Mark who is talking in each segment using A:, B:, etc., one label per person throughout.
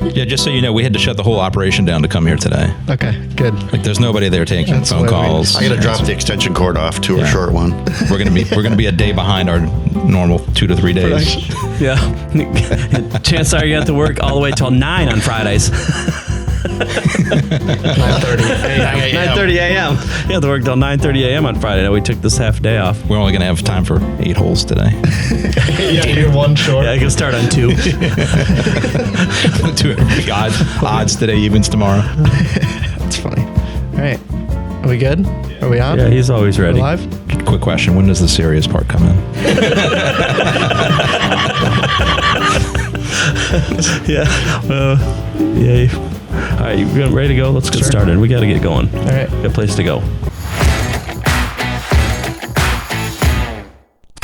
A: Yeah, just so you know, we had to shut the whole operation down to come here today.
B: Okay, good.
A: Like, there's nobody there taking
B: That's
A: phone calls.
C: I got to drop the extension cord off to a short one.
A: We're gonna be a day behind our normal 2 to 3 days.
D: Yeah. Chances are you have to work all the way till 9 on Fridays.
B: 9:30 a.m.
D: 9:30 a.m. You have to work till 9:30 a.m. on Friday. Now we took this half day off.
A: We're only gonna have time for 8 holes today.
B: Yeah, you're one short.
D: Yeah, I can start on 2.
A: 2 odds today, evens tomorrow.
B: That's funny. All right. Are we good? Are we on?
D: Yeah, he's always ready.
B: We're live?
A: Quick question: when does the serious part come in?
D: Yeah. Yeah. All right, you ready to go? Let's get started. We got to get going.
B: All right.
D: Good place to go.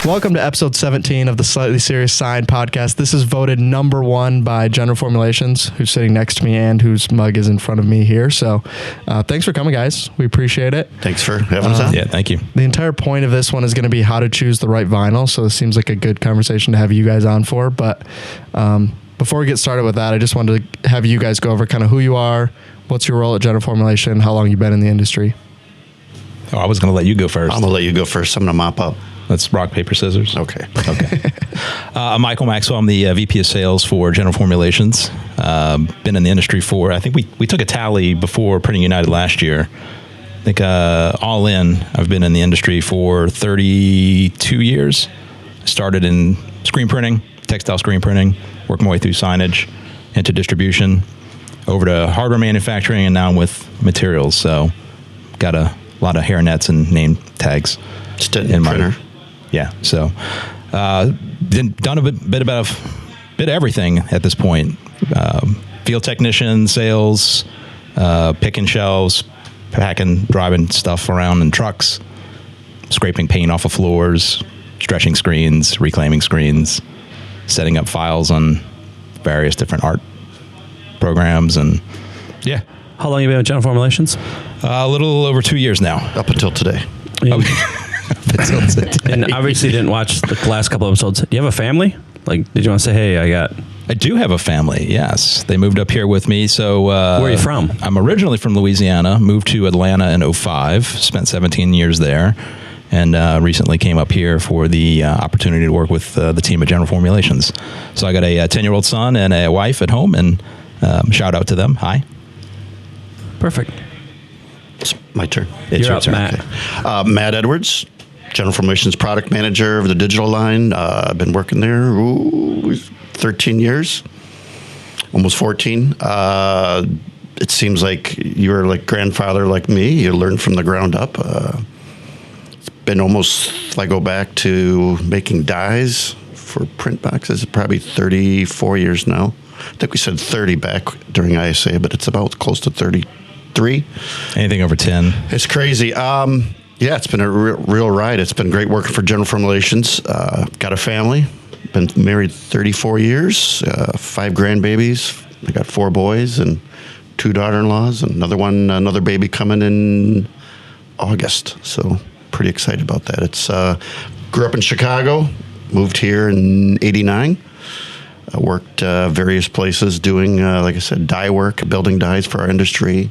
B: Welcome to episode 17 of the Slightly Serious Sign podcast. This is voted number 1 by General Formulations, who's sitting next to me and whose mug is in front of me here. So thanks for coming, guys. We appreciate it.
C: Thanks for having us on.
A: Yeah, thank you.
B: The entire point of this one is going to be how to choose the right vinyl. So this seems like a good conversation to have you guys on for. But before we get started with that, I just wanted to have you guys go over kind of who you are, what's your role at General Formulation, how long you've been in the industry.
A: Oh, I was going to let you go first.
C: I'm going to let you go first. I'm going to mop up.
A: Let's rock, paper, scissors.
C: Okay.
A: I'm Michael Maxwell. I'm the VP of Sales for General Formulations. Been in the industry for, I think we took a tally before Printing United last year. I think all in, I've been in the industry for 32 years. I started in screen printing, textile screen printing, worked my way through signage, into distribution, over to hardware manufacturing, and now I'm with materials. So got a lot of hairnets and name tags.
C: In printer.
A: Yeah, so done a bit of everything at this point. Field technician, sales, picking shelves, packing, driving stuff around in trucks, scraping paint off of floors, stretching screens, reclaiming screens, setting up files on various different art programs, and yeah.
D: How long have you been with General Formulations?
A: A little over 2 years now.
C: Up until today.
D: And obviously didn't watch the last couple episodes. Do you have a family? Like, did you want to say, hey,
A: I do have a family, yes. They moved up here with me. So
D: where are you from?
A: I'm originally from Louisiana, moved to Atlanta in 2005, spent 17 years there, and recently came up here for the opportunity to work with the team at General Formulations. So I got a 10-year-old son and a wife at home, and shout out to them. Hi.
D: Perfect.
C: It's my turn.
D: It's your turn. Matt.
C: Okay. Matt Edwards, General Formulations product manager of the digital line. I've been working there 13 years, almost 14. It seems like you're like grandfather like me. You learn from the ground up. It's been almost, if I go back to making dies for print boxes, probably 34 years now. I think we said 30 back during ISA, but it's about close to 33.
A: Anything over 10.
C: It's crazy. Yeah, it's been a real ride. It's been great working for General Formulations. Got a family. Been married 34 years. 5 grandbabies. I got 4 boys and 2 daughter-in-laws. And another baby coming in August. So pretty excited about that. It's grew up in Chicago. Moved here in '89. I worked various places doing, like I said, dye work, building dyes for our industry.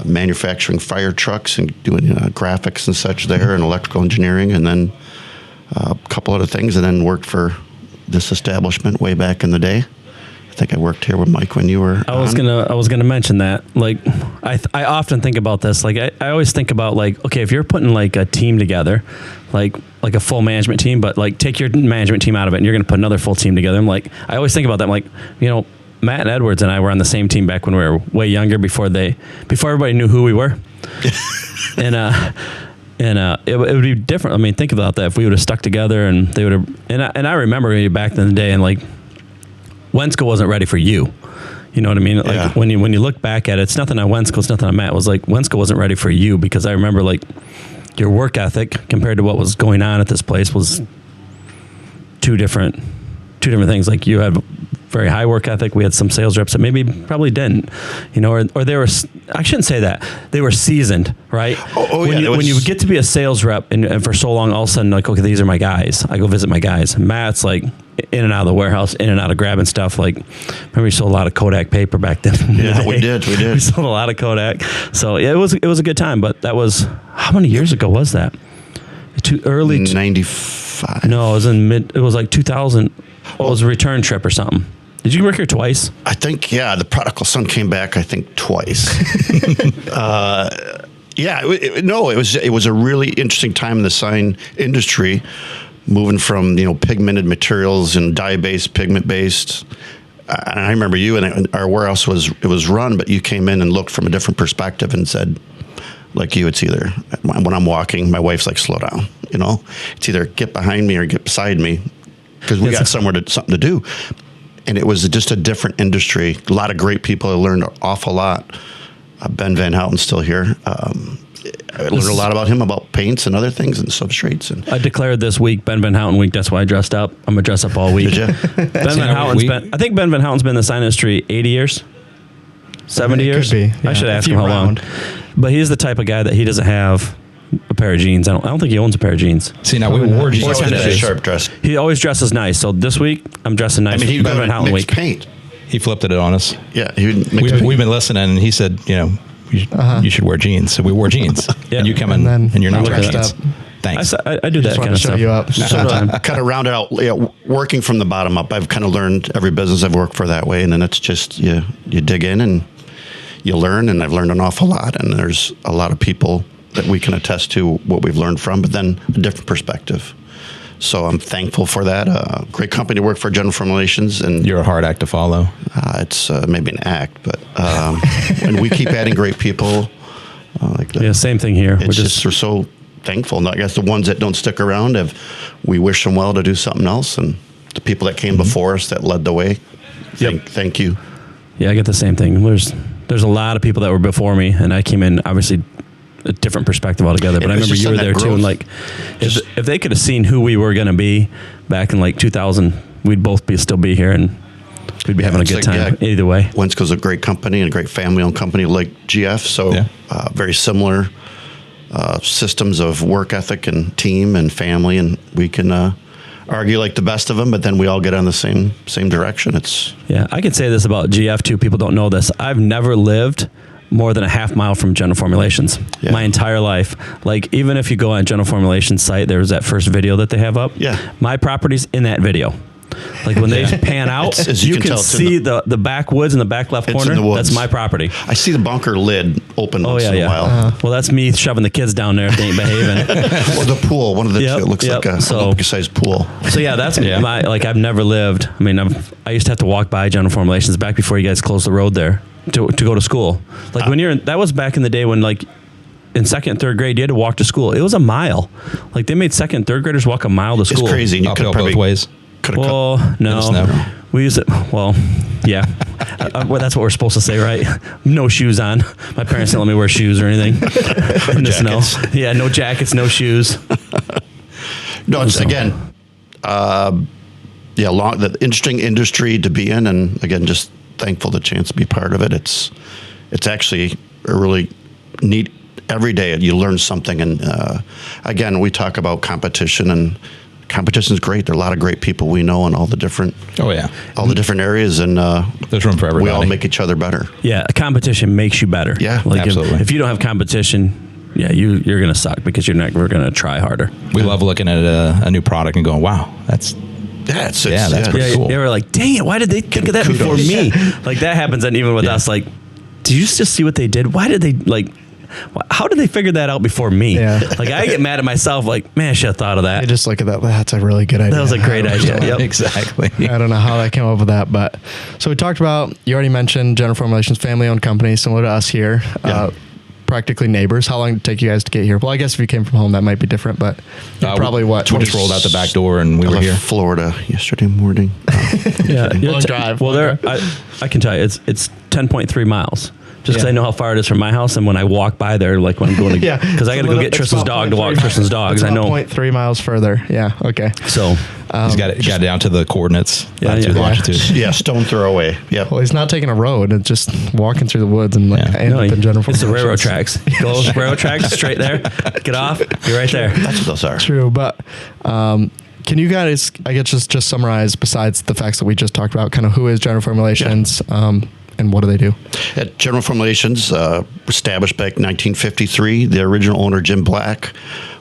C: Manufacturing fire trucks and doing graphics and such there, and electrical engineering, and then a couple other things, and then worked for this establishment way back in the day. I think I worked here with Mike when you were
D: I was gonna mention that. Like, I often think about this. Like, I always think about, like, okay, if you're putting like a team together, like a full management team, but like take your management team out of it and you're gonna put another full team together. I always think about that. I'm like, Matt and Edwards and I were on the same team back when we were way younger, before everybody knew who we were. and it would be different. I mean, think about that. If we would have stuck together, and they would have, and I remember back in the day, and like, Wensco wasn't ready for you. You know what I mean? Like, when you look back at it, it's nothing on Wensco, it's nothing on Matt. It was like, Wensco wasn't ready for you, because I remember, like, your work ethic compared to what was going on at this place was two different things. Like, you had very high work ethic. We had some sales reps that probably didn't, or they were, I shouldn't say that. They were seasoned, right? When you get to be a sales rep and for so long, all of a sudden, like, okay, these are my guys. I go visit my guys. Matt's like in and out of the warehouse, in and out of grabbing stuff. Like, remember we sold a lot of Kodak paper back then.
C: Yeah, we did.
D: We sold a lot of Kodak. So yeah, it was a good time. But that was, how many years ago was that? Too early.
C: 95.
D: No, it was like 2000. Well, it was a return trip or something. Did you work here twice?
C: I think, yeah, the prodigal son came back, I think, twice. It was a really interesting time in the sign industry, moving from, pigmented materials and dye-based, pigment-based. And I remember you, and our warehouse was run, but you came in and looked from a different perspective and said, like you, it's either, when I'm walking, my wife's like, slow down, It's either get behind me or get beside me, because we got something to do. And it was just a different industry. A lot of great people. I learned an awful lot. Ben Van Houten's still here. I learned a lot about him, about paints and other things and substrates. And
D: I declared this week Ben Van Houten week. That's why I dressed up. I'm gonna dress up all week.
C: Did you?
D: I think Ben Van Houten's been in the sign industry 80 years, 70 years.
B: Could be. Yeah,
D: I should ask him how long. But he's the type of guy that he doesn't have a pair of jeans. I don't think he owns a pair of jeans.
A: See, now we wore jeans.
C: He's always a sharp dress.
D: He always dresses nice. So this week I'm dressing nice.
C: He
D: Ben Van Houten week.
C: Paint.
A: He flipped it on us.
C: Yeah,
A: we've been listening, and he said, you should wear jeans. So we wore jeans.
D: Yeah.
A: And you come in and you're not wearing jeans.
B: up.
A: Thanks.
D: I do that kind of stuff.
B: You up.
C: So to kind of round it out, working from the bottom up, I've kind of learned every business I've worked for that way, and then it's just you dig in and you learn, and I've learned an awful lot, and there's a lot of people that we can attest to what we've learned from, but then a different perspective. So I'm thankful for that. Great company to work for, General Formulations, and
A: you're a hard act to follow.
C: It's maybe an act, but and we keep adding great people.
D: Same thing here.
C: We're so thankful. And I guess the ones that don't stick around, we wish them well to do something else, and the people that came before us that led the way. Thank you. Yeah,
D: I get the same thing. There's a lot of people that were before me, and I came in obviously a different perspective altogether. But I remember you were there too, and if they could have seen who we were going to be back in 2000, we'd both still be here, and we'd be having a good time either way.
C: Wensco's a great company and a great family-owned company like GF, so very similar systems of work ethic and team and family, and we can argue like the best of them, but then we all get on the same direction.
D: I can say this about GF too. People don't know this. I've never lived more than a half mile from General Formulations my entire life. Like, even if you go on General Formulations site, there's that first video that they have up.
C: Yeah.
D: My property's in that video. Like, when they pan out, you can see the backwoods in the back left corner. That's my property.
C: I see the bunker lid open once in a while.
D: Well, that's me shoving the kids down there if they ain't behaving.
C: Or the pool, one of the two. It looks like a Olympic-sized pool.
D: So that's my, I've never lived. I mean, I used to have to walk by General Formulations back before you guys closed the road there to go to school. Like, when that was back in the day when, in second and third grade, you had to walk to school. It was a mile. Like, they made second and third graders walk a mile to school.
C: It's crazy. And you could probably
A: both ways.
D: No. We use it. Well, yeah. That's what we're supposed to say, right? No shoes on. My parents didn't let me wear shoes or anything in the snow. Yeah, no jackets, no shoes.
C: No, it's again, the interesting industry to be in, and again, just thankful the chance to be part of it. It's actually a really neat. Every day you learn something, and again, we talk about competition, and competition is great. There are a lot of great people we know in all the different all the different areas, and
A: there's room for everybody.
C: We all make each other better.
D: Yeah, competition makes you better.
C: Yeah,
D: absolutely. If you don't have competition, you're gonna suck because you're not. We're gonna try harder.
A: We love looking at a new product and going, wow, that's pretty cool.
D: They were like, dang it, why did they think of that before me? Like, that happens, and even with us, like, did you just see what they did? Why did they how did they figure that out before me?
B: Yeah.
D: Like, I get mad at myself, like, man, I should have thought of that.
B: You just look at that. That's a really good idea.
D: That was a great idea. Yep.
A: Exactly.
B: I don't know how that came up with that, but so we talked about, you already mentioned General Formulations, family-owned company, similar to us here. Practically neighbors. How long did it take you guys to get here? Well, I guess if you came from home, that might be different, but probably
A: we just rolled out the back door and we were here.
C: Florida yesterday morning.
B: Long drive.
D: Well, I can tell you, it's 10.3 miles. Just because I know how far it is from my house, and when I walk by there, like when I'm going to, because I got to go get Tristan's dog to walk Tristan's dog.
B: It's
D: I know
B: 0.3 miles further. Yeah. Okay.
D: So
A: he's got down to the coordinates.
C: Longitude. Yeah. Stone throw away. Yeah.
B: Well, he's not taking a road. It's just walking through the woods and end up in General Formulations.
D: It's the railroad tracks. Go railroad tracks straight there. Get off. You're right there.
C: That's what those are.
B: True, but Can you guys, I guess, just summarize, besides the facts that we just talked about, kind of who is General Formulations, and what do they do?
C: At General Formulations, established back in 1953, the original owner, Jim Black,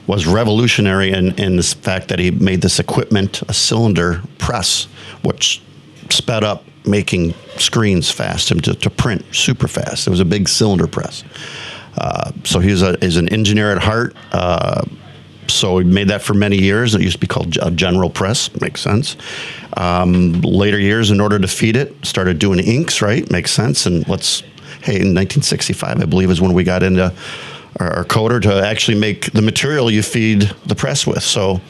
C: was revolutionary in the fact that he made this equipment, a cylinder press, which sped up making screens fast and to print super fast. It was a big cylinder press. So he is an engineer at heart. So we made that for many years. It used to be called a general press. Makes sense. Later years, in order to feed it, started doing inks, right? Makes sense. And in 1965, I believe, is when we got into our coder to actually make the material you feed the press with. So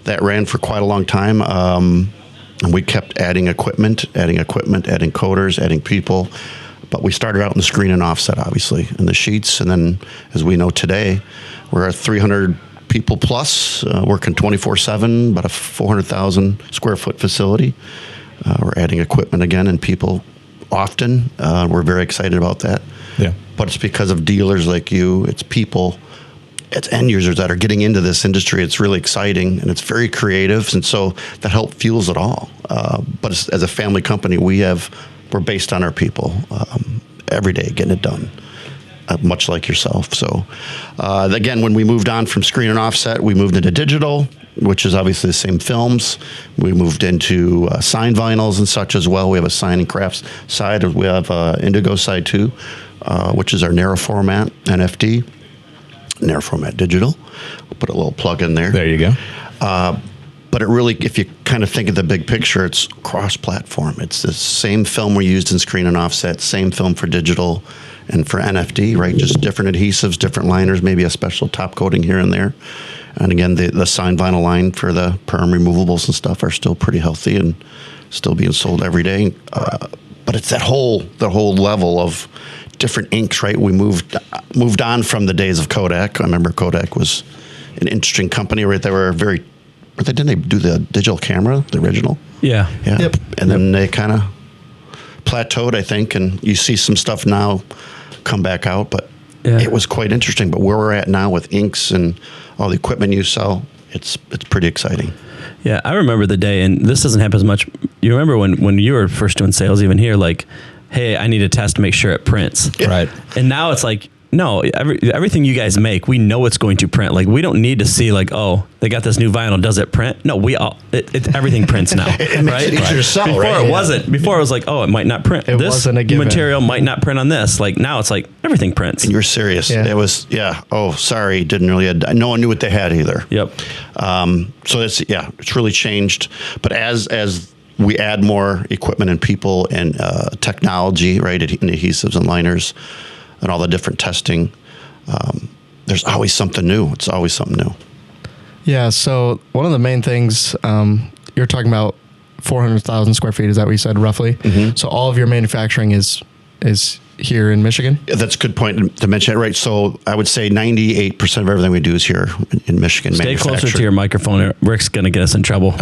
C: that ran for quite a long time. And we kept adding equipment, adding coders, adding people. But we started out in the screen and offset, obviously, in the sheets. And then, as we know today, we're at 300 people plus, working 24/7, about a 400,000 square foot facility. We're adding equipment again and people often. We're very excited about that.
A: Yeah.
C: But it's because of dealers like you. It's people, it's end users that are getting into this industry. It's really exciting and it's very creative. And so that help fuels it all. But as a family company, we're based on our people every day getting it done. Much like yourself. So again, when we moved on from screen and offset, we moved into digital, which is obviously the same films. We moved into sign vinyls and such as well. We have a sign and crafts side. We have Indigo side too, which is our narrow format NFD, narrow format digital. We'll put a little plug in there.
A: There you go.
C: But it really, if you kind of think of the big picture, it's cross-platform. It's the same film we used in screen and offset, same film for digital and for NFD, right? Just different adhesives, different liners, maybe a special top coating here and there. And again, the sign vinyl line for the perm removables and stuff are still pretty healthy and still being sold every day. But it's that whole level of different inks, right? We moved on from the days of Kodak. I remember Kodak was an interesting company, right? Didn't they do the digital camera, the original?
D: Yeah.
B: Yep.
C: And then they kind of plateaued, I think, and you see some stuff now come back out, but it was quite interesting. But where we're at now with inks and all the equipment you sell, it's pretty exciting.
D: Yeah, I remember the day, and this doesn't happen as much. You remember when you were first doing sales, even here, like, hey, I need a test to make sure it prints.
A: Yeah. Right.
D: And now it's like, no, everything you guys make, we know it's going to print. Like, we don't need to see like, oh, they got this new vinyl. Does it print? No, everything prints now.
C: It makes it easier to sell,
D: Before
C: right?
D: it wasn't. Before it was like, oh, it might not print.
B: It
D: this
B: wasn't a given.
D: material might not print on this. Like, now it's like everything prints.
C: And you're serious.
B: Yeah.
C: It was, oh, sorry, didn't really, no one knew what they had either.
D: Yep.
C: So it's really changed. But as we add more equipment and people and technology, right, and adhesives and liners and all the different testing, there's always something new. It's always something new.
B: Yeah. So one of the main things you're talking about, 400,000 square feet. Is that what you said, roughly?
C: Mm-hmm.
B: So all of your manufacturing is here in Michigan?
C: Yeah, that's a good point to mention, right? So I would say 98% of everything we do is here in Michigan.
D: Stay closer to your microphone. Rick's going to get us in trouble.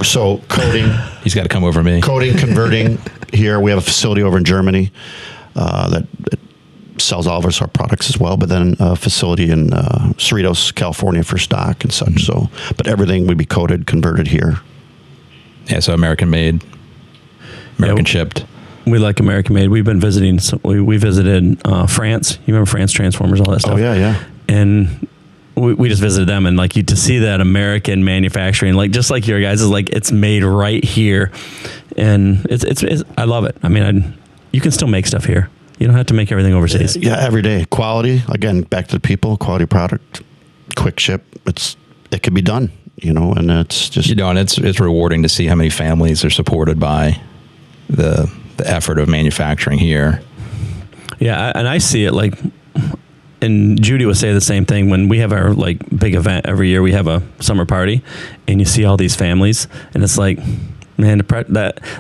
C: So coating.
A: He's got to come over me.
C: Coating, converting here. We have a facility over in Germany that sells all of our products as well, but then a facility in Cerritos, California for stock and such. So, but everything would be coated, converted here.
A: Yeah, so American made, American shipped.
D: We like American made. We've been visiting. So we visited France. You remember France Transformers, all that stuff?
C: Oh yeah.
D: And we just visited them, and like to see that American manufacturing, like just like your guys, is like it's made right here, and it's I love it. I mean, you can still make stuff here. You don't have to make everything overseas.
C: Yeah, every day. Quality, again, back to the people, quality product, quick ship. It can be done, and it's just...
A: and it's rewarding to see how many families are supported by the effort of manufacturing here.
D: Yeah, and I see it like, and Judy would say the same thing when we have our like big event every year. We have a summer party, and you see all these families, and it's like, man,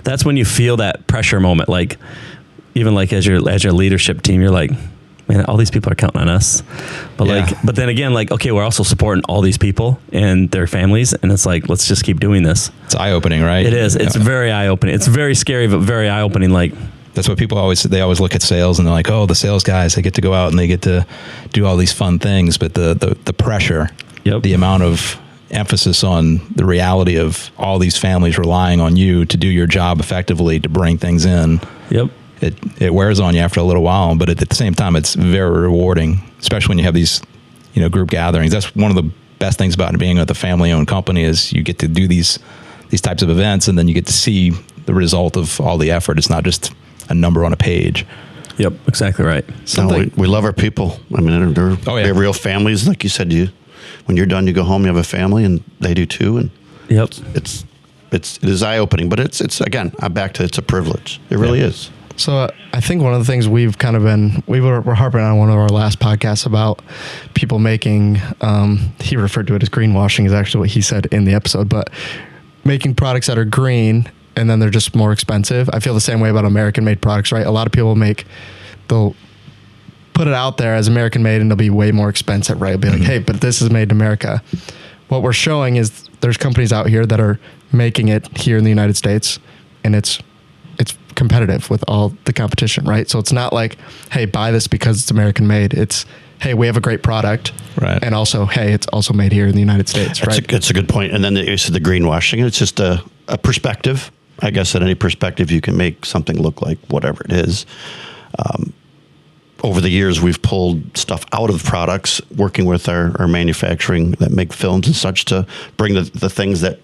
D: that's when you feel that pressure moment, like... Even like as your leadership team, you're like, man, all these people are counting on us. But but then again, like, okay, we're also supporting all these people and their families, and it's like, let's just keep doing this.
A: It's eye-opening, right?
D: It is. It's very eye-opening. It's very scary, but very eye-opening. Like,
A: that's what people always look at sales and they're like, oh, the sales guys, they get to go out and they get to do all these fun things, but the pressure, the amount of emphasis on the reality of all these families relying on you to do your job effectively, to bring things in.
D: Yep.
A: It wears on you after a little while, but at the same time, it's very rewarding, especially when you have these, group gatherings. That's one of the best things about being with a family-owned company is you get to do these types of events, and then you get to see the result of all the effort. It's not just a number on a page.
D: Yep, exactly right.
C: No, we love our people. I mean, they're real families, like you said. When you're done, you go home. You have a family, and they do too. And
D: yep,
C: it is eye-opening. But it's again, I'm back to it's a privilege. It really is.
B: So I think one of the things we've kind of we're harping on one of our last podcasts about people making, he referred to it as greenwashing is actually what he said in the episode, but making products that are green and then they're just more expensive. I feel the same way about American-made products, right? A lot of people they'll put it out there as American-made and they'll be way more expensive, right? It'll be like, hey, but this is made in America. What we're showing is there's companies out here that are making it here in the United States, and it's competitive with all the competition, right? So it's not like, hey, buy this because it's American-made. It's, hey, we have a great product,
A: right?
B: And also, hey, it's also made here in the United States, right?
C: That's a good point. And then you said the greenwashing. It's just a perspective. I guess at any perspective, you can make something look like whatever it is. Over the years, we've pulled stuff out of products, working with our manufacturing that make films and such to bring the things that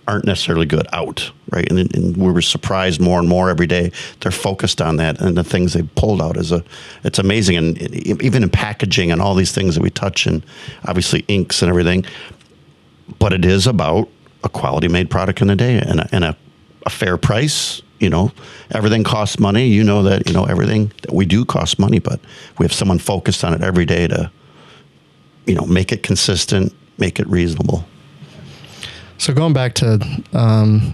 C: aren't necessarily good out, right? And we were surprised more and more every day. They're focused on that, and the things they pulled out it's amazing. And even in packaging and all these things that we touch, and obviously inks and everything, but it is about a quality made product in the day and a fair price. Everything costs money. That everything that we do costs money, but we have someone focused on it every day to make it consistent, make it reasonable.
B: So going back to,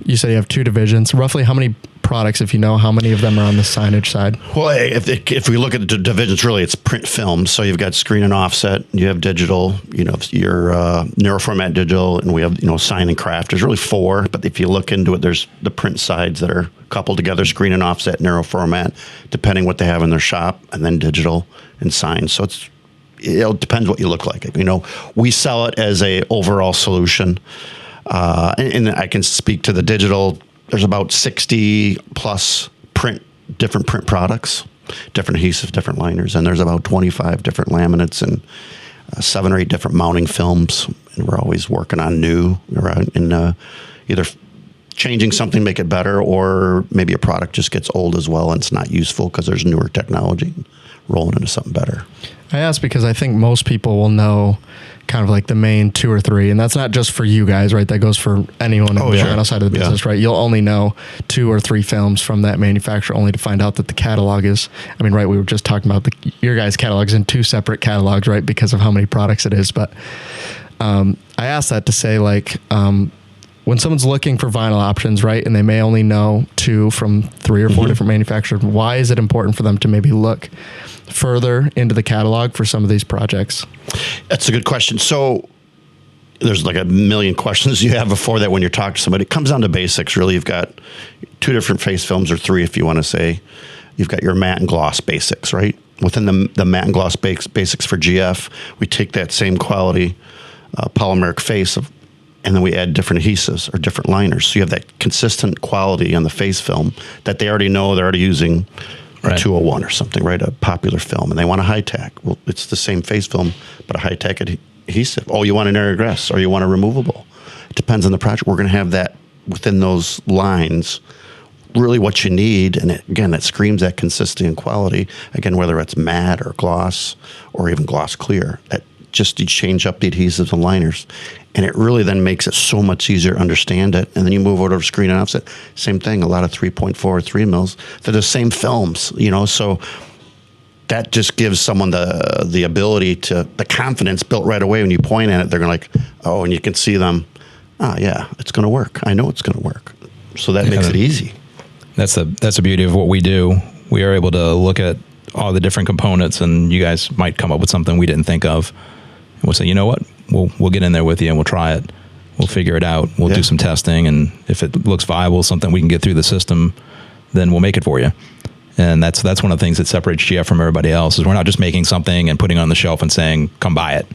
B: you say you have two divisions. Roughly how many products, if you know, how many of them are on the signage side?
C: Well, if we look at the divisions, really it's print film. So you've got screen and offset, you have digital, your narrow format digital, and we have, sign and craft. There's really four, but if you look into it, there's the print sides that are coupled together, screen and offset, narrow format, depending what they have in their shop, and then digital and sign. So it depends what you look like. We sell it as a overall solution. And I can speak to the digital. There's about 60 plus different print products, different adhesives, different liners, and there's about 25 different laminates and 7 or 8 different mounting films. And we're always working on new, and either changing something, make it better, or maybe a product just gets old as well and it's not useful because there's newer technology rolling into something better.
B: I ask because I think most people will know kind of like the main 2 or 3, and that's not just for you guys, right? That goes for anyone in the vinyl side of the business, right? You'll only know 2 or 3 films from that manufacturer, only to find out that the catalog is, right? We were just talking about your guys' catalogs in 2 separate catalogs, right? Because of how many products it is. But I asked that to say, like, when someone's looking for vinyl options, right, and they may only know 2 from 3 or 4 different manufacturers, why is it important for them to maybe look further into the catalog for some of these projects?
C: That's a good question. So there's like a million questions you have before that when you're talking to somebody. It comes down to basics, really. You've got 2 different face films, or 3 if you want to say. You've got your matte and gloss basics, right? Within the matte and gloss basics for GF, we take that same quality polymeric face and then we add different adhesives or different liners. So you have that consistent quality on the face film that they already know. They're already using a 201 or something, right? A popular film, and they want a high tack. Well, it's the same face film, but a high tack adhesive. Oh, you want an airgrass, or you want a removable. It depends on the project. We're going to have that within those lines, really what you need. And again, that screams that consistency and quality. Again, whether it's matte or gloss or even gloss clear, that just you change up the adhesives and liners. And it really then makes it so much easier to understand it. And then you move over to screen and offset. Same thing, a lot of 3.4 or 3 mils. They're the same films, so that just gives someone the ability the confidence built right away. When you point at it, they're going to like, oh, and you can see them. Oh, yeah, it's going to work. I know it's going to work. So that makes it easy. That's
A: the beauty of what we do. We are able to look at all the different components, and you guys might come up with something we didn't think of. And we'll say, you know what? We'll get in there with you and we'll try it. We'll figure it out. We'll do some testing, and if it looks viable, something we can get through the system, then we'll make it for you. And that's one of the things that separates GF from everybody else is we're not just making something and putting it on the shelf and saying, come buy it.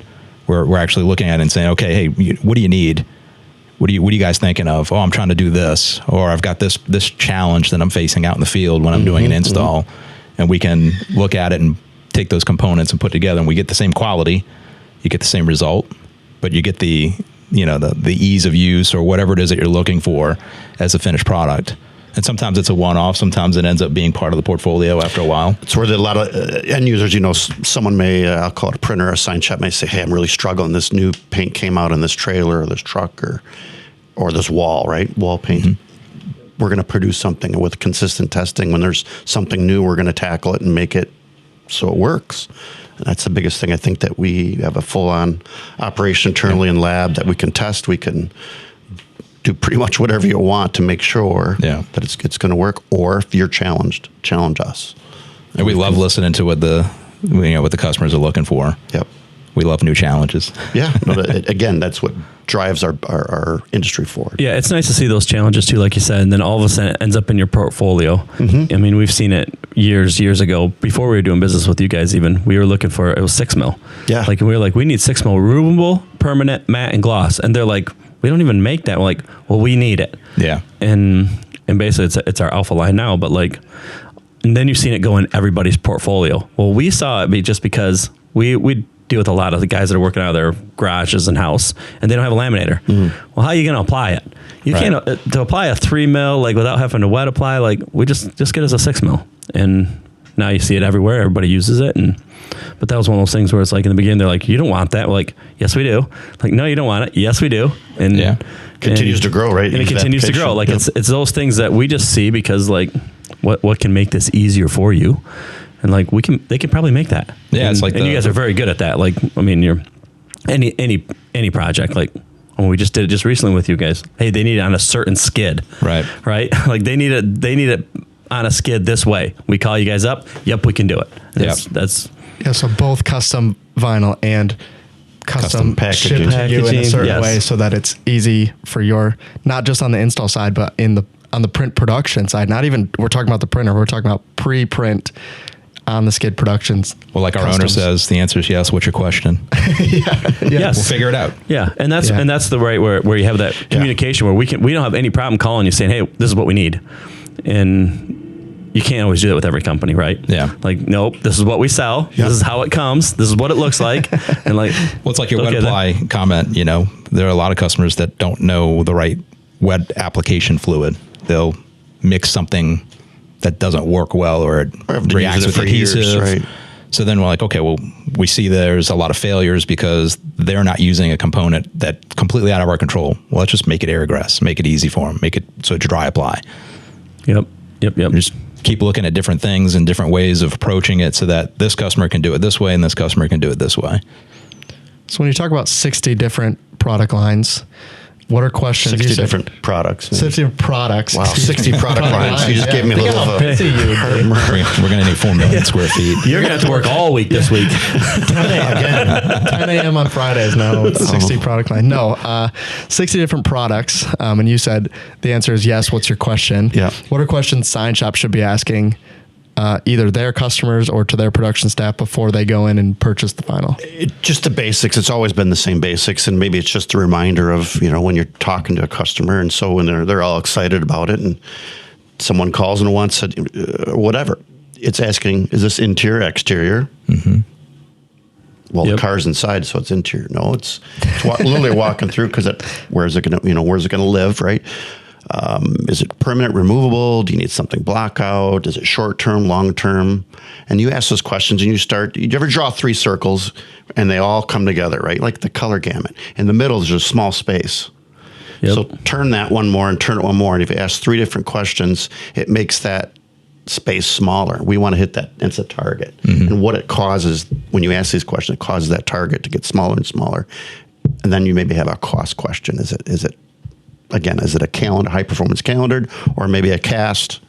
A: We're actually looking at it and saying, okay, hey, what do you need? What are you guys thinking of? Oh, I'm trying to do this, or I've got this challenge that I'm facing out in the field when I'm doing an install, and we can look at it and take those components and put together, and we get the same quality, you get the same result, but you get the ease of use or whatever it is that you're looking for as a finished product. And sometimes it's a one-off. Sometimes it ends up being part of the portfolio after a while.
C: It's where a lot of end users, someone may, I'll call it a printer or a sign shop, may say, hey, I'm really struggling. This new paint came out on this trailer or this truck or this wall, right? Wall paint. We're going to produce something with consistent testing. When there's something new, we're going to tackle it and make it so it works. And that's the biggest thing. I think that we have a full-on operation internally in lab that we can test. We can do pretty much whatever you want to make sure that it's going to work. Or if you're challenged, challenge us.
A: And we love listening to what the customers are looking for.
C: Yep.
A: We love new challenges.
C: Yeah. Again, that's what drives our industry forward.
D: Yeah, it's nice to see those challenges too, like you said, and then all of a sudden it ends up in your portfolio. I mean, we've seen it years ago. Before we were doing business with you guys, even we were looking for, it was 6 mil. Yeah. Like, and we were like, we need 6 mil removable, permanent, matte, and gloss. And they're like, we don't even make that. We're like, well, we need it. Yeah. And basically it's our alpha line now, but like, and then you've seen it go in everybody's portfolio. Well, we saw it just because we deal with a lot of the guys that are working out of their garages and house, and they don't have a laminator. Well, how are you going to apply it? You can't, to apply a 3 mil, like without having to wet apply, like we just get us a 6 mil. And now you see it everywhere. Everybody uses it. But that was one of those things where it's like in the beginning, they're like, you don't want that. We're like, yes, we do. Like, no, you don't want it. Yes, we do. And
C: continues to grow, right?
D: And it continues to grow. Like it's those things that we just see because like what can make this easier for you? And like they can probably make that. Yeah. It's like, and you guys are very good at that. Like, I mean, you're any project, like when we just did it just recently with you guys. Hey, they need it on a certain skid. Right. Like they need it on a skid this way. We call you guys up. Yep, we can do it.
B: So both custom vinyl and custom packaging you in a certain way so that it's easy for your, not just on the install side, but on the print production side. Not even, we're talking about the printer, we're talking about pre-print on the skid productions. Well, like our owner says, the answer is yes. What's your question? Yes. We'll figure it out.
D: Yeah. And that's the right where you have that communication where we don't have any problem calling you saying, hey, this is what we need. And you can't always do that with every company, right? Yeah. Like, nope, this is what we sell. Yep. This is how it comes. This is what it looks like. And like, well, it's like your wet apply comment, there are a lot of customers that don't know the right wet application fluid. They'll mix something that doesn't work well or it reacts with adhesive. Right. So then we're like, okay, well, we see there's a lot of failures because they're not using a component that's completely out of our control. Well, let's just make it air egress, make it easy for them, make it so it's dry apply. Yep. Just keep looking at different things and different ways of approaching it so that this customer can do it this way and this customer can do it this way.
B: So when you talk about 60 different product lines, what are questions?
C: 60 different products.
B: 60 products.
C: Wow, 60 product lines. You just gave me a little
A: We're going to need 4 million square feet.
D: You're going to have to work all week this week.
B: 10 a.m. on Fridays now with 60 product line. No, 60 different products. And you said the answer is yes. What's your question? Yeah. What are questions sign shops should be asking either their customers or to their production staff before they go in and purchase the final?
C: Just the basics. It's always been the same basics, and maybe it's just a reminder of when you're talking to a customer, and so when they're all excited about it, and someone calls and wants it, whatever. It's asking, is this interior, exterior? Well, the car's inside, so it's interior. No, it's literally walking through because where's it going to live, right? Is it permanent, removable? Do you need something block out? Is it short term, long term? And you ask those questions and you ever draw 3 circles and they all come together, right? Like the color gamut. In the middle, there's a small space. Yep. So turn that one more and turn it one more. And if you ask 3 different questions, it makes that space smaller. We want to hit that. It's a target. And what it causes when you ask these questions, it causes that target to get smaller and smaller. And then you maybe have a cost question. Is it a calendar, high performance calendared, or maybe a cast?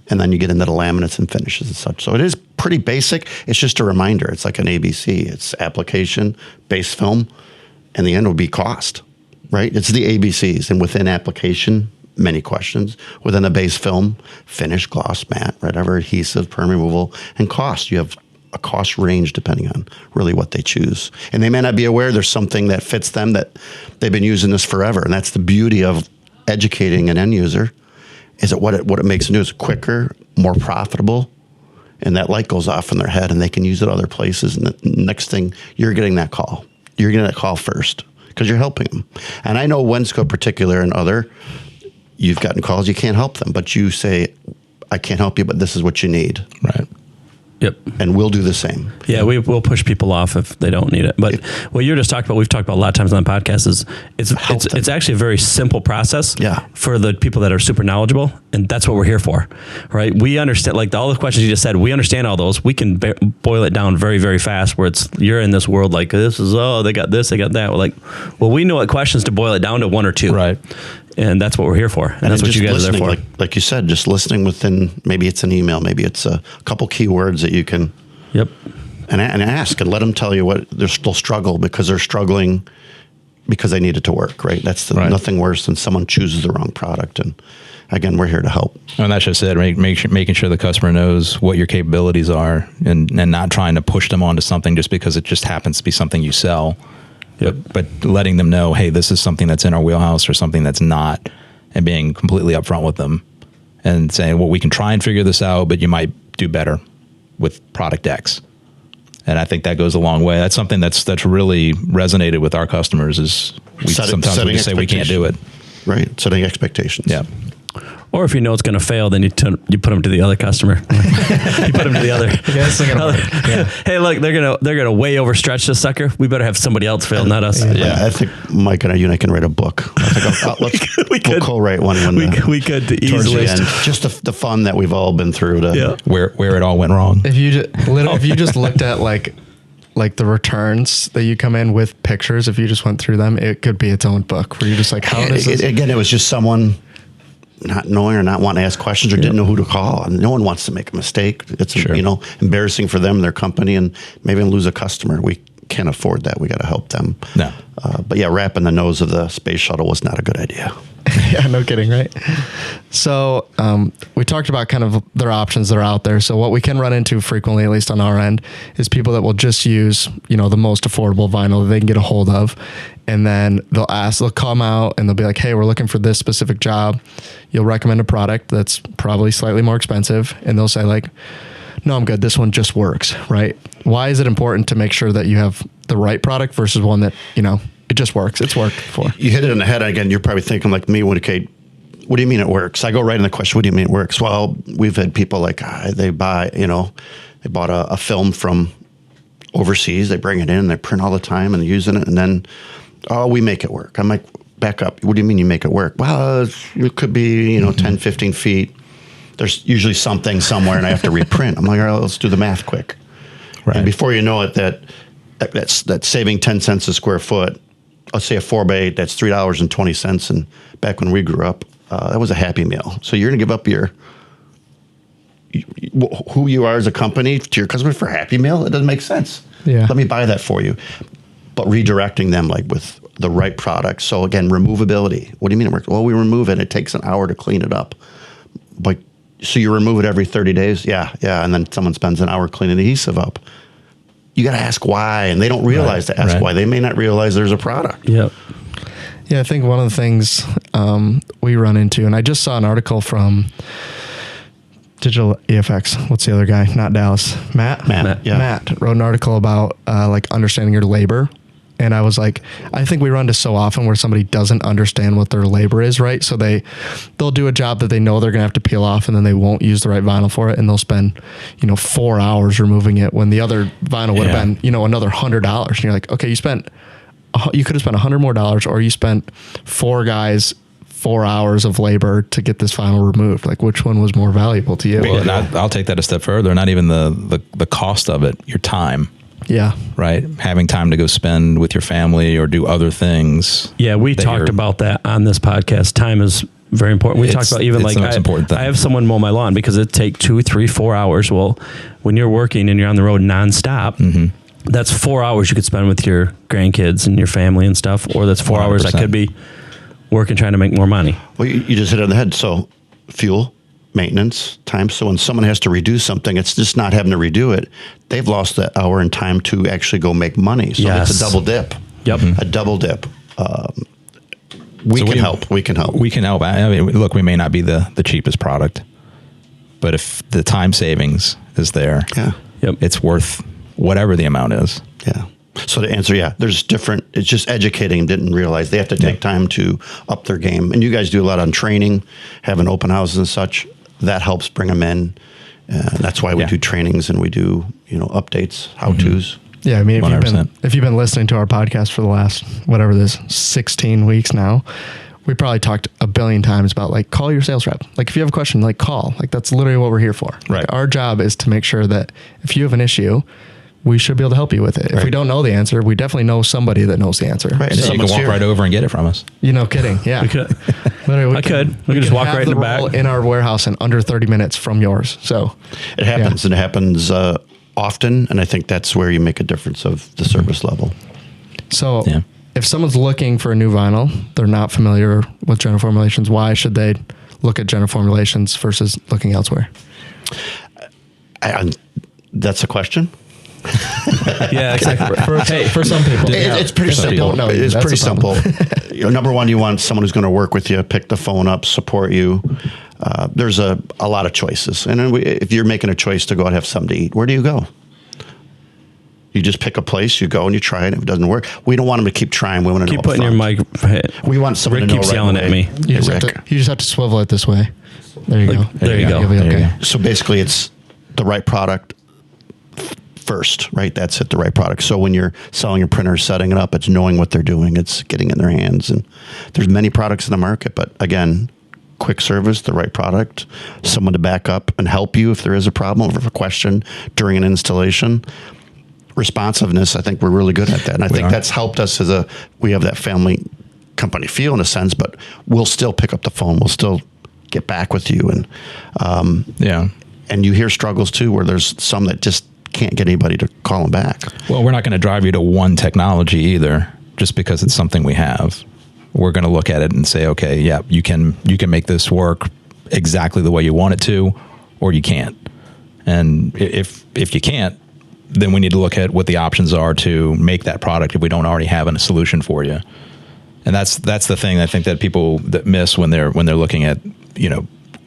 C: And then you get into the laminates and finishes and such. So it is pretty basic. It's just a reminder. It's like an ABC. It's application, base film, and the end will be cost, right? It's the ABCs. And within application, many questions. Within a base film, finish, gloss, matte, whatever, adhesive, perm removal, and cost. You have a cost range depending on really what they choose. And they may not be aware there's something that fits them that they've been using this forever. And that's the beauty of educating an end user, is that what it makes them do is quicker, more profitable, and that light goes off in their head and they can use it other places. And the next thing, you're getting that call. You're getting that call first because you're helping them. And I know Wensco in particular and other, you've gotten calls, you can't help them, but you say, I can't help you, but this is what you need.
A: Right.
D: Yep.
C: And we'll do the same.
D: Yeah, we'll push people off if they don't need it. But what you're just talking about, we've talked about a lot of times on the podcast, is it's actually a very simple process for the people that are super knowledgeable, and that's what we're here for, right? We understand, like all the questions you just said, we understand all those. We can boil it down very, very fast, where you're in this world like, this is, they got this, they got that. We're like, well, we know what questions to boil it down to, one or two.
A: Right.
D: And that's what we're here for. And that's what you guys are there for.
C: Like you said, just listening within, maybe it's an email, maybe it's a couple keywords that you can and ask and let them tell you what they'll struggle because they're struggling because they need it to work, right? That's nothing worse than someone chooses the wrong product. And again, we're here to help.
A: And that's just it, making sure the customer knows what your capabilities are and not trying to push them onto something just because it just happens to be something you sell. Yep. But letting them know, hey, this is something that's in our wheelhouse or something that's not, and being completely upfront with them and saying, well, we can try and figure this out, but you might do better with product X. And I think that goes a long way. That's something that's really resonated with our customers, is sometimes we just say we can't do it.
C: Right. Setting expectations.
A: Yeah.
D: Or if you know it's going to fail, then you put them to the other customer. You put them to the other. Hey, look, they're gonna way overstretch this sucker. We better have somebody else fail, not us.
C: Yeah, I think Mike and I can write a book. We'll co-write one.
D: We could easily.
C: Just the fun that we've all been through to
A: where it all went wrong.
B: If you just looked at like the returns that you come in with pictures, if you just went through them, it could be its own book where you're just like, how does this?
C: Again, it was just someone not knowing or not wanting to ask questions or didn't know who to call. And no one wants to make a mistake. It's embarrassing for them, their company, and maybe lose a customer. We can't afford that. We got to help them.
A: No.
C: But yeah, wrapping the nose of the space shuttle was not a good idea.
B: Yeah, no kidding, right? So we talked about kind of their options that are out there. So what we can run into frequently, at least on our end, is people that will just use, the most affordable vinyl that they can get a hold of. And then they'll come out and they'll be like, hey, we're looking for this specific job. You'll recommend a product that's probably slightly more expensive. And they'll say like, no, I'm good. This one just works, right? Why is it important to make sure that you have the right product versus one that, it just works? It's worked before.
C: You hit it in the head. Again, you're probably thinking like me, what do you mean it works? I go right in the question, what do you mean it works? Well, we've had people like, they bought a film from overseas. They bring it in, they print all the time and they're using it. And then, we make it work. I'm like, back up. What do you mean you make it work? Well, it could be, 10, 15 feet. There's usually something somewhere and I have to reprint. I'm like, all right, let's do the math quick. Right. And before you know it, that's saving 10 cents a square foot. Let's say a 4x8, that's $3.20. And back when we grew up, that was a Happy Meal. So you're going to give up who you are as a company to your customer for Happy Meal? It doesn't make sense.
B: Yeah.
C: Let me buy that for you. But redirecting them like with the right product. So again, removability. What do you mean it works? Well, we remove it. It takes an hour to clean it up. But so you remove it every 30 days? Yeah. And then someone spends an hour cleaning the adhesive up. You got to ask why, and they don't realize to ask why. They may not realize there's a product.
B: Yep. Yeah, I think one of the things we run into, and I just saw an article from Digital EFX. What's the other guy? Not Dallas. Matt.
C: Yeah.
B: Matt wrote an article about like understanding your labor. And I was like, I think we run to so often where somebody doesn't understand what their labor is, right? So they'll do a job that they know they're going to have to peel off, and then they won't use the right vinyl for it, and they'll spend 4 hours removing it when the other vinyl would have been another $100. And you're like, okay, you could have spent $100 more, or you spent 4 guys 4 hours of labor to get this vinyl removed. Like, which one was more valuable to you?
A: Well, I'll take that a step further. Not even the cost of it, your time.
B: Yeah.
A: Right. Having time to go spend with your family or do other things.
D: Yeah. We talked about that on this podcast. Time is very important. We talked about even like, I have someone mow my lawn because it take 2, 3, 4 hours. Well, when you're working and you're on the road nonstop, that's 4 hours you could spend with your grandkids and your family and stuff. Or that's 4 hours I could be working, trying to make more money.
C: Well, you just hit it on the head. So fuel, maintenance time. So when someone has to redo something, it's just not having to redo it. They've lost that hour in time to actually go make money. So
D: Yes.
C: it's a double dip.
D: Yep.
C: A double dip. We can help. We can help.
A: We can help. I mean, look, we may not be the cheapest product, but if the time savings is there,
D: Yep.
A: it's worth whatever the amount is.
C: Yeah. So to answer, there's different, it's just educating them, didn't realize they have to take time to up their game. And you guys do a lot on training, having open houses and such. That helps bring them in. That's why we do trainings and we do, updates, how-tos.
B: Yeah, I mean,
A: 100%.
B: if you've been listening to our podcast for the last, whatever this, 16 weeks now, we probably talked a billion times about like, call your sales rep. Like if you have a question, like call, like that's literally what we're here for.
A: Right.
B: Like, our job is to make sure that if you have an issue, we should be able to help you with it. Right. If we don't know the answer, we definitely know somebody that knows the answer.
C: Right.
A: So you can walk right over and get it from us.
B: No kidding. Yeah.
D: We could.
B: Literally,
D: We could just walk right in the back.
B: In our warehouse in under 30 minutes from yours. So
C: It happens, and it happens often, and I think that's where you make a difference of the service level.
B: So if someone's looking for a new vinyl, they're not familiar with General Formulations, why should they look at General Formulations versus looking elsewhere?
C: That's a question.
D: Yeah, exactly.
B: For some people.
C: It's pretty simple. It's pretty simple. Number one, you want someone who's going to work with you, pick the phone up, support you. There's a lot of choices. And then if you're making a choice to go out and have something to eat, where do you go? You just pick a place, you go and you try it. If it doesn't work, we don't want them to keep trying. We want to
D: Keep putting your mic.
C: We want someone
D: Rick
C: to know
D: keeps
C: right
D: yelling
C: away.
D: at me.
B: You just have to swivel it this way. There you go.
D: There you go.
B: You'll be
A: There you
B: okay.
A: go.
C: So basically, it's the right product first, right? That's it, the right product. So when you're selling your printer, setting it up, it's knowing what they're doing. It's getting in their hands. And there's many products in the market, but again, quick service, the right product, someone to back up and help you if there is a problem or if a question during an installation. Responsiveness, I think we're really good at that. And I think that's helped us we have that family company feel in a sense, but we'll still pick up the phone. We'll still get back with you. And, and you hear struggles too, where there's some that just can't get anybody to call them back.
A: Well, we're not going to drive you to one technology either, just because it's something we have. We're going to look at it and say, okay, you can make this work exactly the way you want it to, or you can't. And if you can't, then we need to look at what the options are to make that product if we don't already have a solution for you. And that's the thing I think that people that miss when they're looking at,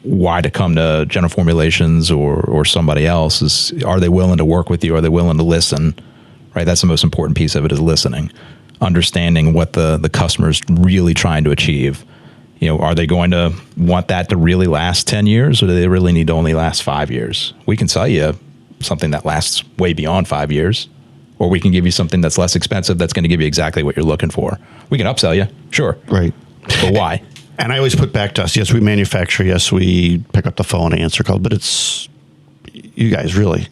A: why to come to General Formulations or somebody else is, are they willing to work with you? Are they willing to listen? Right? That's the most important piece of it, is listening, understanding what the customer's really trying to achieve. Are they going to want that to really last 10 years, or do they really need to only last 5 years? We can sell you something that lasts way beyond 5 years, or we can give you something that's less expensive that's going to give you exactly what you're looking for. We can upsell you, sure.
C: Right.
A: But why?
C: And I always put back to us, yes, we manufacture, yes, we pick up the phone, answer calls, but it's, you guys really,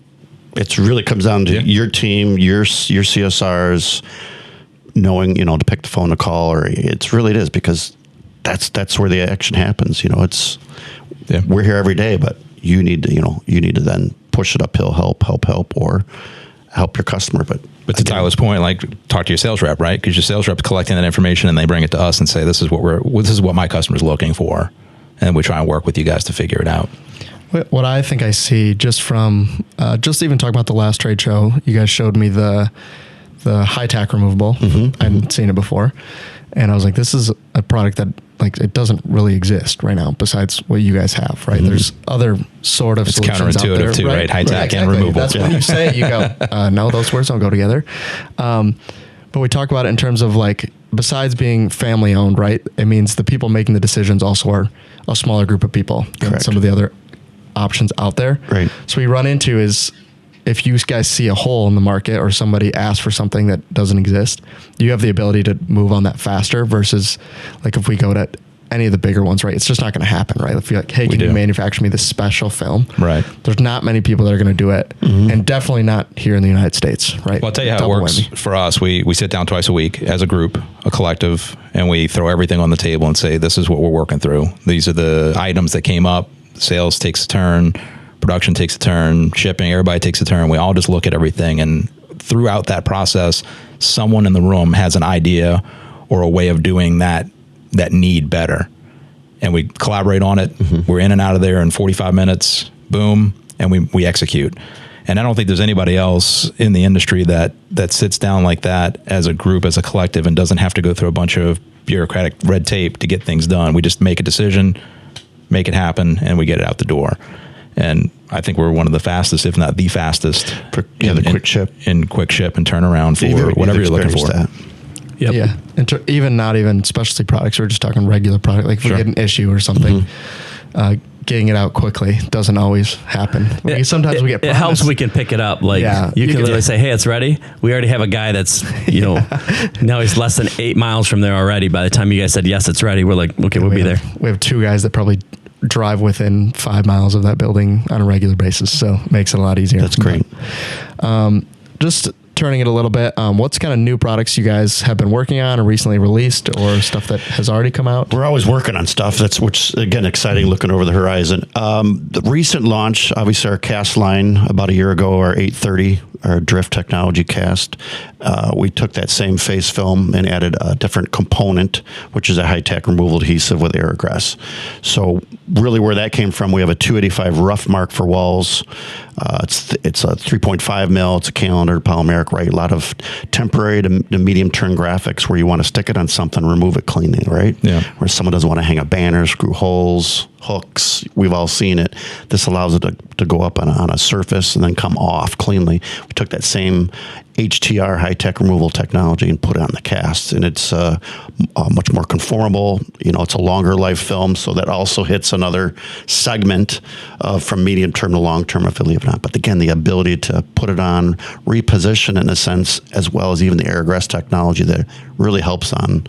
C: it really comes down to your team, your CSRs, knowing, to pick the phone to call, or it is, because that's where the action happens. We're here every day, but you need to then push it uphill, help, or help your customer. But
A: to Tyler's point, like, talk to your sales rep, right? Because your sales rep's collecting that information and they bring it to us and say, this is what my customer's looking for. And we try and work with you guys to figure it out.
B: What I think I see just from, just even talking about the last trade show, you guys showed me the high tack removable. Mm-hmm. I hadn't seen it before. And I was like, this is a product that, like, it doesn't really exist right now besides what you guys have, right? Mm-hmm. There's other sort of solutions out there.
A: It's counterintuitive too, right? High tack and removable.
B: That's when you say it, you go, no, those words don't go together. But we talk about it in terms of, like, besides being family owned, right? It means the people making the decisions also are a smaller group of people than some of the other options out there.
C: Right.
B: So we run into is, if you guys see a hole in the market or somebody asks for something that doesn't exist, you have the ability to move on that faster versus, like, if we go to any of the bigger ones, right? It's just not going to happen, right? If you're like, hey, can you manufacture me this special film?
A: Right.
B: There's not many people that are going to do it, and definitely not here in the United States, right?
A: Well, I'll tell you how it works for us. We sit down twice a week as a group, a collective, and we throw everything on the table and say, this is what we're working through. These are the items that came up. Sales takes a turn. Production takes a turn, shipping, everybody takes a turn. We all just look at everything, and throughout that process, someone in the room has an idea or a way of doing that need better. and we collaborate on it. We're in and out of there in 45 minutes, boom, and we execute. And I don't think there's anybody else in the industry that sits down like that as a group, as a collective, and doesn't have to go through a bunch of bureaucratic red tape to get things done. We just make a decision, make it happen, and we get it out the door. And I think we're one of the fastest, if not the fastest,
C: the quick ship
A: and turnaround for whatever you're looking for.
C: That.
D: Yep.
B: Yeah. Even not even specialty products. We're just talking regular product. Like if we get an issue or something, getting it out quickly doesn't always happen. Sometimes we get
D: it helps we can pick it up. Like you can literally say, hey, it's ready. We already have a guy that's, now he's less than 8 miles from there already. By the time you guys said, yes, it's ready, we're like, okay, we'll be there.
B: We have 2 guys that probably drive within 5 miles of that building on a regular basis. So it makes it a lot easier.
C: That's great.
B: Just turning it a little bit, what's kind of new products you guys have been working on or recently released, or stuff that has already come out?
C: We're always working on stuff. Which again, exciting, looking over the horizon. The recent launch, obviously our cast line about a year ago, our 830, our drift technology cast. We took that same face film and added a different component, which is a high-tech removal adhesive with aerograss. So really where that came from, we have a 285 rough mark for walls. It's a 3.5 mil. It's a calendar polymeric, right? A lot of temporary to medium term graphics where you want to stick it on something, remove it cleanly, right?
A: Yeah.
C: Where someone doesn't want to hang a banner, screw holes, hooks. We've all seen it. This allows it to go up on a surface and then come off cleanly. We took that same HTR high-tech removal technology and put it on the cast, and it's much more conformable. It's a longer life film, so that also hits another segment from medium term to long term, if you leave it on. But again, the ability to put it on, reposition it in a sense, as well as even the aerograss technology that really helps on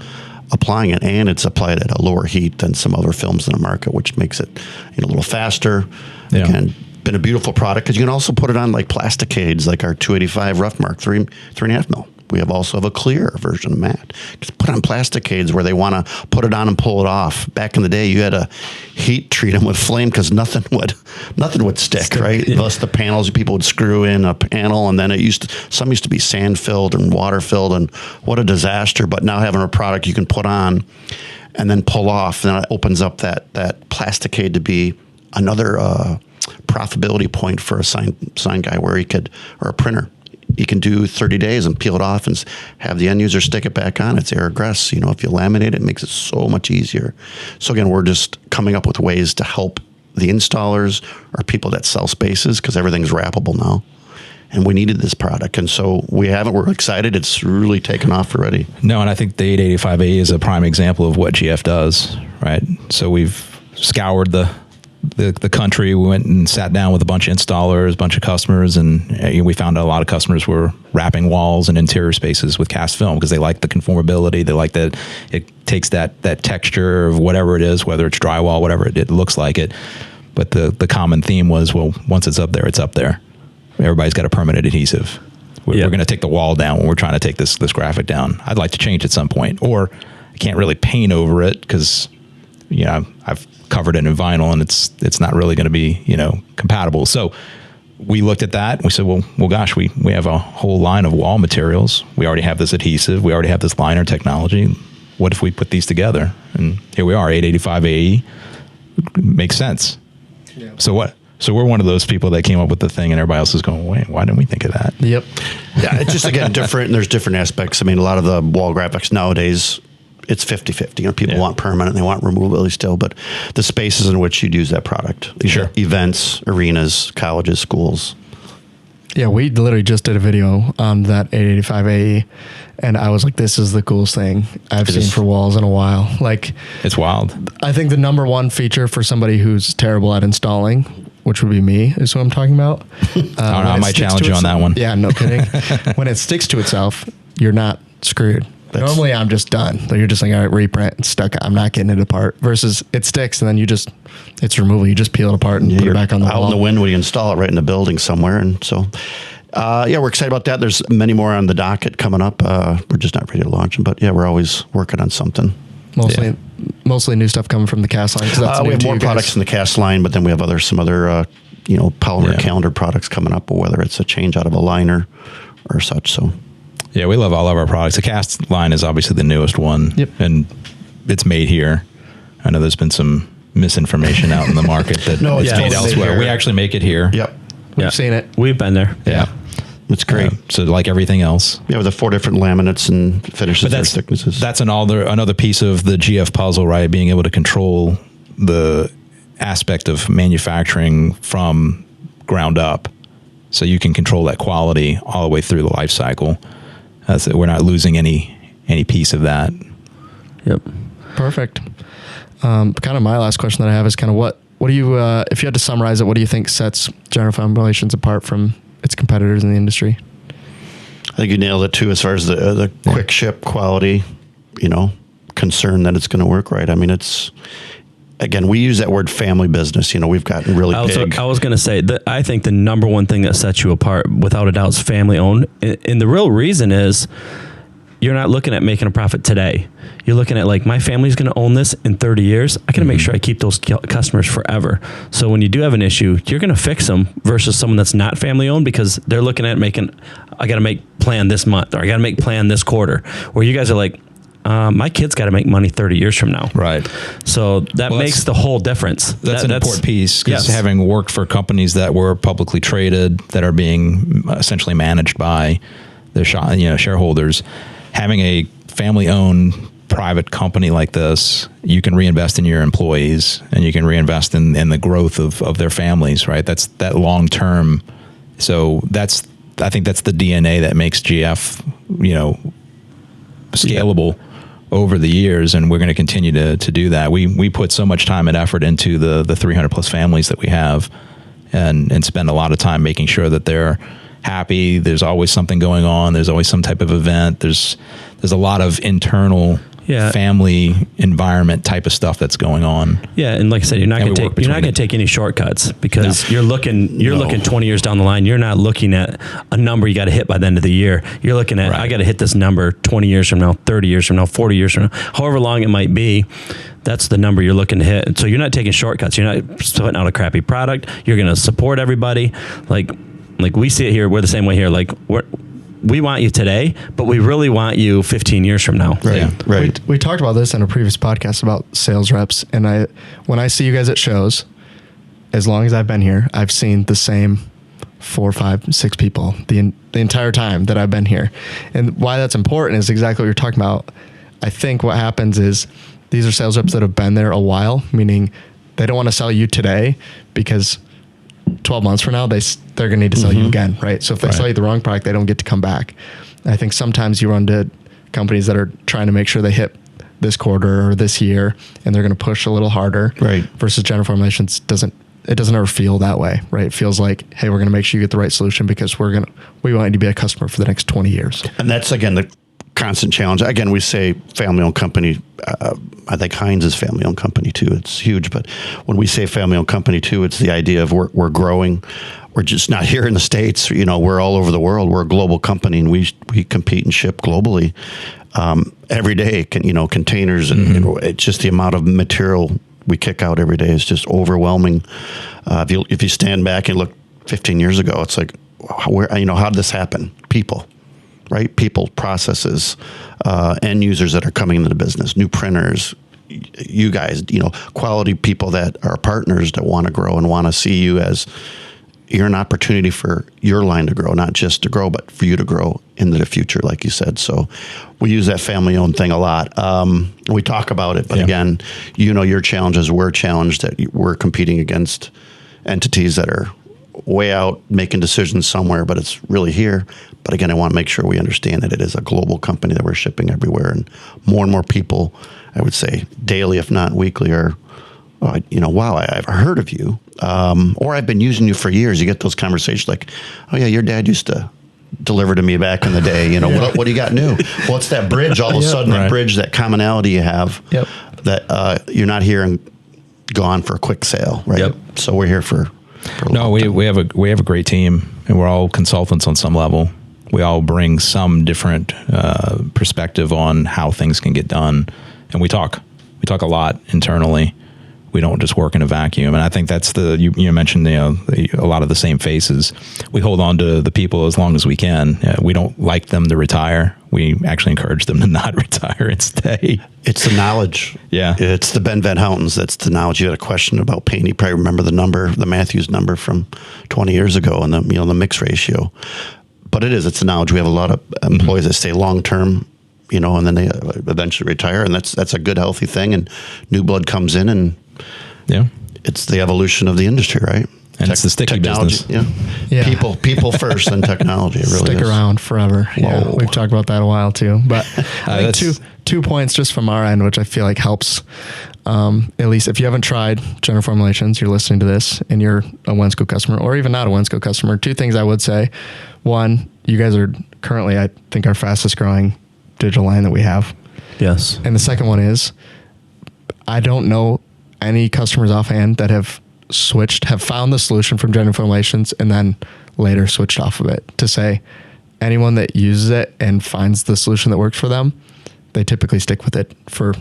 C: applying it, and it's applied at a lower heat than some other films in the market, which makes it a little faster.
A: Yeah.
C: Again, been a beautiful product because you can also put it on like plasticades, like our 285 rough mark 3.5 mil. We also have a clear version of matte. Just put on plasticades where they want to put it on and pull it off. Back in the day, you had to heat treat them with flame because nothing would stick, right? Yeah. Unless the panels, people would screw in a panel, and then some used to be sand filled and water filled, and what a disaster. But now having a product you can put on and then pull off, and then it opens up that plasticade to be another profitability point for a sign guy where or a printer. You can do 30 days and peel it off and have the end user stick it back on. It's aerograss. If you laminate it makes it so much easier. So again, we're just coming up with ways to help the installers or people that sell spaces, because everything's wrappable now. And we needed this product. And so we're excited. It's really taken off already.
A: No, and I think the 885A is a prime example of what GF does, right? So we've scoured the country. We went and sat down with a bunch of installers, a bunch of customers, and we found out a lot of customers were wrapping walls and interior spaces with cast film because they like the conformability. They like that it takes that texture of whatever it is, whether it's drywall, whatever it looks like it. But the common theme was, well, once it's up there, it's up there. Everybody's got a permanent adhesive. We're going to take the wall down when we're trying to take this graphic down. I'd like to change at some point, or I can't really paint over it because I've covered it in vinyl and it's not really going to be compatible. So we looked at that and we said, well gosh, we have a whole line of wall materials. We already have this adhesive. We already have this liner technology. What if we put these together? And here we are, 885 AE. Makes sense. Yeah. So what? So we're one of those people that came up with the thing, and everybody else is going, wait, why didn't we think of that?
B: Yep.
C: Yeah, it's just, again, different, and there's different aspects. I mean, a lot of the wall graphics nowadays, it's 50-50. People want permanent, they want removability still, but the spaces in which you'd use that product.
A: Sure.
C: Events, arenas, colleges, schools.
B: Yeah, we literally just did a video on that 885 AE, and I was like, this is the coolest thing I've seen for walls in a while. Like,
A: it's wild.
B: I think the number one feature for somebody who's terrible at installing, which would be me, is what I'm talking about.
A: I might challenge you on that one.
B: Yeah, no kidding. When it sticks to itself, you're not screwed. Normally, I'm just done. So you're just like, all right, reprint, it's stuck. I'm not getting it apart. Versus it sticks, and then it's removable. You just peel it apart and put it back on the wall.
C: Out in the wind when you install it right in the building somewhere. And so, we're excited about that. There's many more on the docket coming up. We're just not ready to launch them. But yeah, we're always working on something.
B: Mostly new stuff coming from the cast line.
C: We have more products in the cast line, but then we have some other polymer calendar products coming up, whether it's a change out of a liner or such. So.
A: Yeah, we love all of our products. The cast line is obviously the newest one, and it's made here. I know there's been some misinformation out in the market that
C: No,
A: it's
C: it's
A: made
C: totally
A: elsewhere.
C: here.
A: We actually make it here.
C: Yep.
B: We've seen it.
D: We've been there.
A: Yeah.
C: It's great.
A: So like everything else.
C: Yeah, with the 4 different laminates and finishes or thicknesses.
A: That's another piece of the GF puzzle, right? Being able to control the aspect of manufacturing from ground up. So you can control that quality all the way through the life cycle. So we're not losing any piece of that.
D: Yep.
B: Perfect. Kind of my last question that I have is kind of what do you, if you had to summarize it, what do you think sets General Formulations apart from its competitors in the industry?
C: I think you nailed it too, as far as the quick ship quality, concern that it's going to work right. I mean, again, we use that word family business. We've gotten really big.
D: I was going to say that I think the number one thing that sets you apart, without a doubt, is family owned. And the real reason is you're not looking at making a profit today. You're looking at like, my family's going to own this in 30 years. I got to make sure I keep those customers forever. So when you do have an issue, you're going to fix them versus someone that's not family owned, because they're looking at I got to make plan this month, or I got to make plan this quarter, where you guys are like, my kid's got to make money 30 years from now.
A: Right.
D: So that makes the whole difference.
A: That's an important piece, because having worked for companies that were publicly traded, that are being essentially managed by their shareholders, having a family-owned private company like this, you can reinvest in your employees, and you can reinvest in the growth of their families, right? That's that long-term. So I think that's the DNA that makes GF, scalable over the years, and we're going to continue to do that. We put so much time and effort into the 300 plus families that we have, and spend a lot of time making sure that they're happy. There's always something going on. There's always some type of event. There's a lot of internal family environment type of stuff that's going on.
D: Yeah, and like I said, you're not going to take any shortcuts, because you're looking 20 years down the line. You're not looking at a number you got to hit by the end of the year. You're looking at I got to hit this number 20 years from now, 30 years from now, 40 years from now, however long it might be. That's the number you're looking to hit. So you're not taking shortcuts. You're not putting out a crappy product. You're going to support everybody. Like we see it here. We're the same way here. Like we want you today, but we really want you 15 years from now.
C: Right.
A: Yeah.
C: Right.
B: We talked about this in a previous podcast about sales reps, and when I see you guys at shows, as long as I've been here, I've seen the same 4, 5, 6 people the entire time that I've been here. And why that's important is exactly what you're talking about. I think what happens is these are sales reps that have been there a while, meaning they don't want to sell you today, because 12 months from now, they're going to need to sell you again, right? So if they sell you the wrong product, they don't get to come back. I think sometimes you run to companies that are trying to make sure they hit this quarter or this year, and they're going to push a little harder.
C: Right.
B: Versus General Formulations doesn't ever feel that way, right? It feels like, hey, we're going to make sure you get the right solution, because we want you to be a customer for the next 20 years.
C: And that's, again, the constant challenge. Again, we say family-owned company. I think Heinz is family-owned company too. It's huge, but when we say family-owned company too, it's the idea of we're growing. We're just not here in the States. We're all over the world. We're a global company, and we compete and ship globally every day. Containers, and it's just the amount of material we kick out every day is just overwhelming. If you stand back and look 15 years ago, it's like, how did this happen? People. Right? People, processes, end users that are coming into the business, new printers, you guys, quality people that are partners that want to grow and want to see you as you're an opportunity for your line to grow, not just to grow, but for you to grow into the future, like you said. So we use that family-owned thing a lot. We talk about it, but again, your challenges, we're challenged that we're competing against entities that are way out making decisions somewhere, but it's really here. But again, I want to make sure we understand that it is a global company, that we're shipping everywhere, and more people, I would say daily, if not weekly, are, wow, I've heard of you, or I've been using you for years. You get those conversations like, oh yeah, your dad used to deliver to me back in the day. What do you got new? Well, it's that bridge. All of a sudden, that bridge, that commonality you have, that you're not here and gone for a quick sale, right? Yep. So we're here for
A: No, we have a great team, and we're all consultants on some level. We all bring some different perspective on how things can get done, and we talk a lot internally. We don't just work in a vacuum, and I think that's you mentioned a lot of the same faces. We hold on to the people as long as we can. We don't like them to retire. we actually encourage them to not retire and stay.
C: It's the knowledge.
A: Yeah.
C: It's the Ben Van Houtens. That's the knowledge. You had a question about paint. You probably remember the number, the Matthews number from 20 years ago, and the mix ratio. But it's the knowledge. We have a lot of employees that stay long term, and then they eventually retire, and that's a good, healthy thing. And new blood comes in, and it's the evolution of the industry, right?
A: And it's the sticky business.
B: Yeah.
C: People first, then technology. It really
B: Stick
C: is.
B: around forever. Yeah,
C: Whoa.
B: we've talked about that a while too. But I think two points just from our end, which I feel like helps. At least if you haven't tried General Formulations, you're listening to this, and you're a Wensco customer, or even not a Wensco customer. Two things I would say: one, you guys are currently, I think, our fastest growing digital line that we have.
D: Yes.
B: And the second one is, I don't know any customers offhand that have found the solution from General Formulations and then later switched off of it. To say anyone that uses it and finds the solution that works for them, they typically stick with it from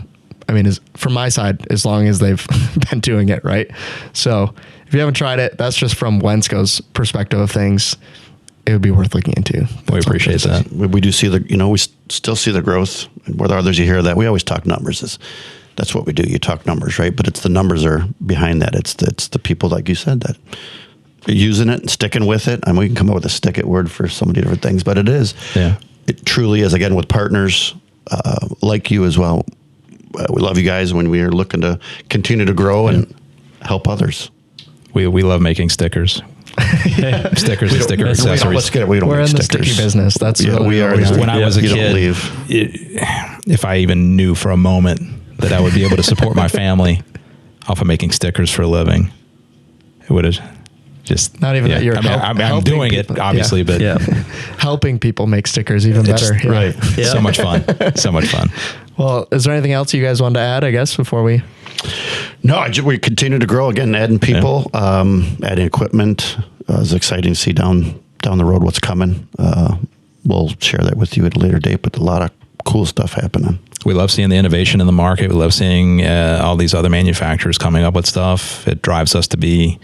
B: my side, as long as they've been doing it right. So if you haven't tried it, that's just from Wensco's perspective of things. It would be worth looking into.
A: We appreciate that.
C: We do see we still see the growth. And whether others you hear that, we always talk numbers. That's what we do. You talk numbers, right? But it's the numbers are behind that. It's the people, like you said, that are using it and sticking with it. I mean, we can come up with a stick it word for so many different things, but it is.
A: Yeah.
C: It truly is. Again, with partners like you as well. We love you guys when we are looking to continue to grow and help others.
A: We love making stickers. Stickers and sticker accessories.
C: Let's get it. We don't
B: We're
C: make
B: in the
C: stickers.
B: sticky business. That's
C: we are.
A: When I was a
C: You don't
A: kid,
C: leave.
A: if I even knew for a moment that I would be able to support my family off of making stickers for a living, it would have just
B: Not even that you're
A: I'm
B: helping
A: doing
B: people.
A: it, obviously, but
B: helping people make stickers even
A: it's
B: better.
A: right. So much fun. So much fun.
B: Well, is there anything else you guys wanted to add, I guess, before we...
C: No, we continue to grow. Again, adding people, adding equipment. It's exciting to see down the road what's coming. We'll share that with you at a later date, but a lot of cool stuff happening.
A: We love seeing the innovation in the market. We love seeing all these other manufacturers coming up with stuff. It drives us to be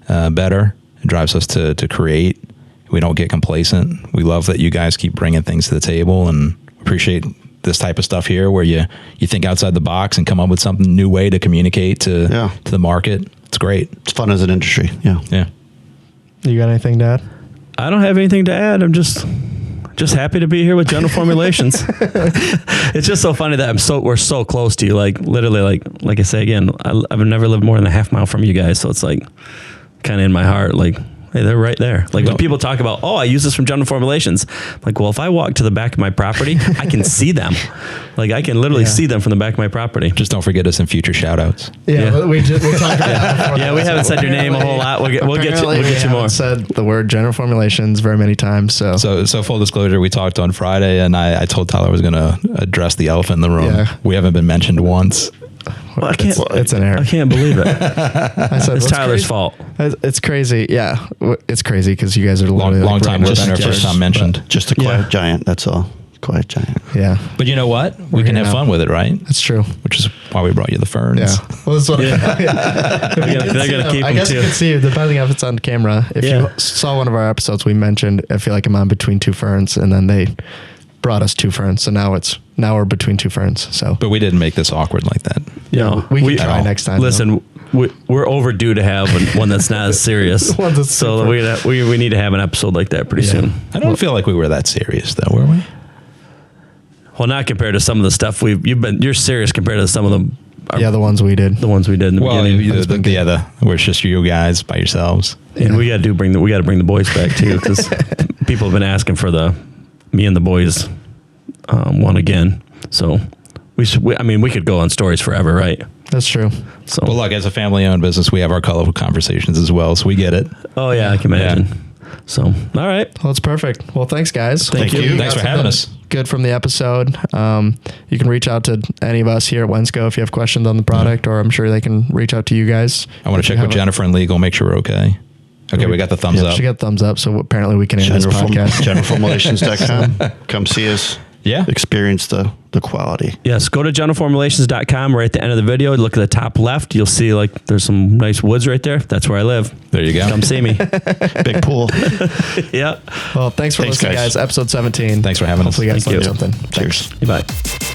A: better. It drives us to create. We don't get complacent. We love that you guys keep bringing things to the table, and appreciate this type of stuff here where you think outside the box and come up with something new way to communicate to the market. It's great.
C: It's fun as an industry. Yeah.
B: You got anything to add?
D: I don't have anything to add. I'm just happy to be here with General Formulations. It's just so funny that we're so close to you. Like literally, like I say again, I've never lived more than a half mile from you guys, so it's like kind of in my heart, like, hey, they're right there. Like when people talk about, I use this from General Formulations. Like, well, if I walk to the back of my property, I can see them. Like I can literally see them from the back of my property.
A: Just don't forget us in future shout outs.
B: Yeah. We talked about that.
D: Yeah, we haven't said your name a whole lot. We'll get you more.
B: Said the word General Formulations very many times. So
A: full disclosure, we talked on Friday, and I told Tyler I was going to address the elephant in the room.
B: Yeah.
A: We haven't been mentioned once.
D: Well,
B: it's an error.
D: I can't believe it.
B: I said,
D: it's Tyler's fault.
B: It's crazy. Yeah, it's crazy because you guys are
A: long time listener, first time mentioned.
C: Just a quiet giant. That's all. Quiet giant.
B: Yeah.
A: But you know what? We can have fun with it, right?
B: That's true.
A: Which is why we brought you the ferns.
B: Yeah. Well, that's what
D: They're gonna keep
B: I
D: them
B: guess
D: too.
B: you can see, depending if it's on camera. If you saw one of our episodes, we mentioned, I feel like I'm on between two ferns, and then they brought us two ferns. So now we're between two ferns. So,
A: but we didn't make this awkward like that.
B: Yeah, we can try next time.
D: Listen, we're overdue to have one that's not as serious.
B: One that's
D: so we need to have an episode like that pretty soon.
A: I don't feel like we were that serious though, were we?
D: Well, not compared to some of the stuff you're serious compared to some of them.
B: The ones we did.
D: The ones we did in the beginning.
A: Where it's just you guys by yourselves.
D: And we got to bring the boys back too, because people have been asking for me and the boys one again. So we could go on stories forever, right?
B: That's true.
A: So, well, look, as a family-owned business, we have our colorful conversations as well, so we get it.
D: Oh yeah, I can imagine. Yeah. So, all right.
B: Well, it's perfect. Well, thanks, guys.
C: Thank you.
A: Thanks for having us.
B: Good from the episode. You can reach out to any of us here at Wensco if you have questions on the product, or I'm sure they can reach out to you guys.
A: I want to check with Jennifer and legal, make sure we're okay. Okay, we got the thumbs up.
B: She got thumbs up, so apparently we can end this podcast.
C: GeneralFormulations.com. Come see us.
A: Yeah.
C: experience the quality.
D: Yes, go to generalformulations.com. Right at the end of the video, look at the top left. You'll see like there's some nice woods right there. That's where I live.
A: There you go.
D: Come see me.
C: Big pool.
D: Yeah.
B: Well, thanks for listening, guys. Episode 17.
A: Thanks for having us.
B: Hopefully you guys
D: Thank
B: learned
D: you.
B: something.
C: Cheers.
D: Bye.